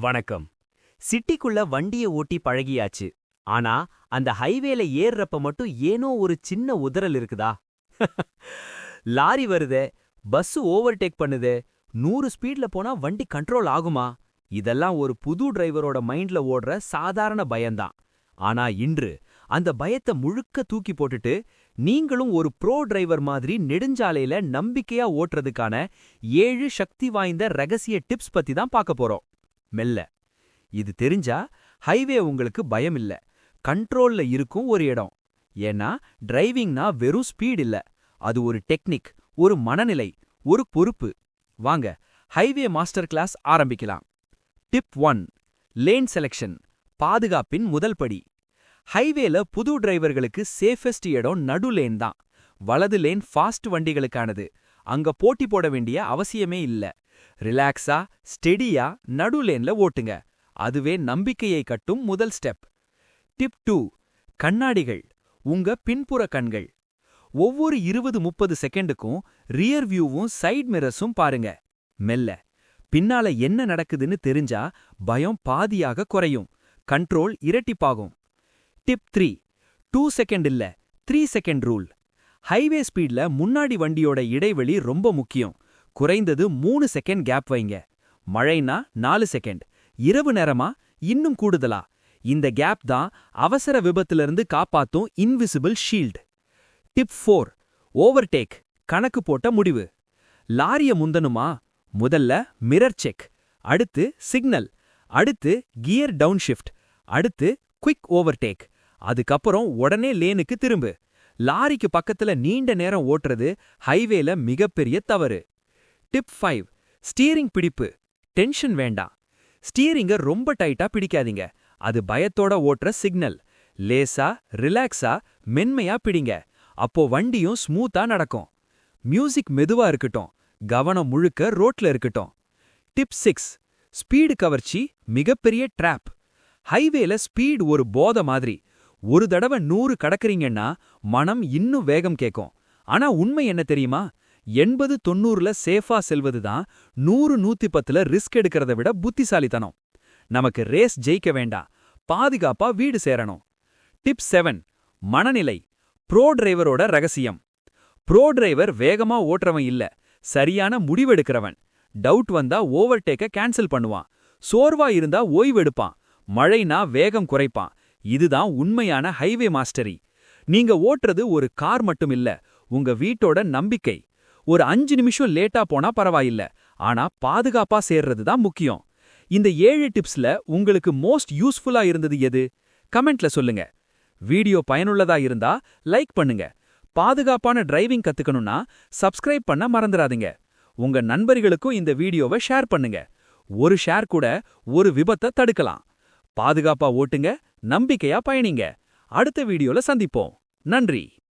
வணக்கம். சிட்டிக்குள்ள வண்டிய ஓட்டி பழகியாச்சு. ஆனா அந்த ஹைவேல ஏறுறப்ப மட்டும் ஏனோ ஒரு சின்ன உதறல் இருக்குதா? லாரி வருதே, பஸ் ஓவர்டேக் பண்ணுதே, 100 ஸ்பீட்ல போனா வண்டி கண்ட்ரோல் ஆகுமா? இதெல்லாம் ஒரு புது டிரைவரோட மைண்ட்ல ஓடுற சாதாரண பயம்தான். ஆனா இன்று அந்த பயத்த முழுக்க தூக்கி போட்டுட்டு நீங்களும் ஒரு ப்ரோ டிரைவர் மாதிரி நெடுஞ்சாலையில நம்பிக்கையா ஓட்டுறதுக்கான 7 சக்தி வாய்ந்த ரகசிய டிப்ஸ் பத்தி தான் பார்க்க போறோம். மெல்ல. இது தெரிஞ்சா ஹைவே உங்களுக்கு பயம் இல்ல, கண்ட்ரோல்ல இருக்கும் ஒரு இடம். ஏன்னா டிரைவிங்னா வெறும் ஸ்பீட் இல்ல, அது ஒரு டெக்னிக், ஒரு மனநிலை, ஒரு பொறுப்பு. வாங்க ஹைவே மாஸ்டர் கிளாஸ் ஆரம்பிக்கலாம். டிப் 1. லேன் செலக்ஷன், பாதுகாப்பின் முதல் படி. ஹைவேல புது டிரைவர்களுக்கு சேஃபஸ்ட் இடம் நடு லேன் தான். வலது லேன் ஃபாஸ்ட் வண்டிகளுக்கானது. அங்க போட்டி போட வேண்டிய அவசியமே இல்ல. ரிலாக்ஸா ஸ்டெடியா நடு லேன்ல ஓட்டுங்க. அதுவே நம்பிக்கையை கட்டும் முதல் ஸ்டெப். டிப் 2. கண்ணாடிகள், உங்க பின்புற கண்கள். ஒவ்வொரு 20-30 செகண்டுக்கும் ரியர் வியூவும் சைட் மிரர்ஸும் பாருங்க. மெல்ல. பின்னால என்ன நடக்குதுன்னு தெரிஞ்சா பயம் பாதியாக குறையும், கண்ட்ரோல் இரட்டிப்பாகும். டிப் 3. 2 செகண்ட் இல்ல, 3 செகண்ட் ரூல். ஹைவே ஸ்பீட்ல முன்னாடி வண்டியோட இடைவெளி ரொம்ப முக்கியம். குறைந்தது 3 செகண்ட் கேப் வைங்க. மழைனா 4 செகண்ட், இரவு நேரமா இன்னும் கூடுதலா. இந்த கேப் தான் அவசர விபத்திலிருந்து காப்பாத்தும் இன்விசிபிள் ஷீல்ட். டிப் 4. ஓவர்டேக், கணக்கு போட்ட முடிவு. லாரிய முந்தனுமா? முதல்ல மிரர் செக், அடுத்து சிக்னல், அடுத்து கியர் டவுன் ஷிஃப்ட், அடுத்து குவிக் ஓவர்டேக். அதுக்கப்புறம் உடனே லேனுக்கு திரும்பு. லாரிக்கு பக்கத்துல நீண்ட நேரம் ஓட்டுறது ஹைவேல மிகப்பெரிய தவறு. டிப் 5. ஸ்டீரிங் பிடிப்பு, டென்ஷன் வேண்டாம். ஸ்டீரிங்க ரொம்ப டைட்டா பிடிக்காதீங்க, அது பயத்தோட ஓட்டுற சிக்னல். லேசா ரிலாக்ஸா மென்மையா பிடிங்க, அப்போ வண்டியும் ஸ்மூத்தா நடக்கும். மியூசிக் மெதுவா இருக்கட்டும், கவனம் முழுக்க ரோட்ல இருக்கட்டும். டிப் 6. ஸ்பீடு கவர்ச்சி, மிகப்பெரிய ட்ராப். ஹைவேல ஸ்பீட் ஒரு போத மாதிரி. ஒரு தடவை 100 கடக்குறீங்கன்னா மனம் இன்னும் வேகம் கேட்கும். ஆனா உண்மை என்ன தெரியுமா? 80-90ல சேஃபா செல்வது தான் 100-110ல ரிஸ்க் எடுக்கிறத விட புத்திசாலித்தனம். நமக்கு ரேஸ் ஜெயிக்க வேண்டாம், பாதுகாப்பா வீடு சேரணும். டிப் 7. மனநிலை, ப்ரோ டிரைவரோட ரகசியம். ப்ரோ டிரைவர் வேகமா ஓட்டுறவன் இல்ல, சரியான முடிவெடுக்கிறவன். டவுட் வந்தா ஓவர்டேக்க கேன்சல் பண்ணுவான், சோர்வா இருந்தா ஓய்வெடுப்பான், மழைனா வேகம் குறைப்பான். இதுதான் உண்மையான ஹைவே மாஸ்டரி. நீங்க ஓட்டுறது ஒரு கார் மட்டும் இல்ல, உங்க வீட்டோட நம்பிக்கை. ஒரு 5 நிமிஷம் லேட்டா போனா பரவாயில்ல, ஆனா பாதுகாப்பா சேர்றது தான் முக்கியம். இந்த 7 டிப்ஸ்ல உங்களுக்கு மோஸ்ட் யூஸ்ஃபுல்லா இருந்தது எது? கமெண்ட்ல சொல்லுங்க. வீடியோ பயனுள்ளதா இருந்தா லைக் பண்ணுங்க. பாதுகாப்பான டிரைவிங் கத்துக்கணும்னா சப்ஸ்கிரைப் பண்ண மறந்துடாதீங்க. உங்க நண்பர்களுக்கும் இந்த வீடியோவை ஷேர் பண்ணுங்க. ஒரு ஷேர் கூட ஒரு விபத்தை தடுக்கலாம். பாதுகாப்பா ஓட்டுங்க, நம்பிக்கையா பயணிங்க. அடுத்த வீடியோல சந்திப்போம். நன்றி.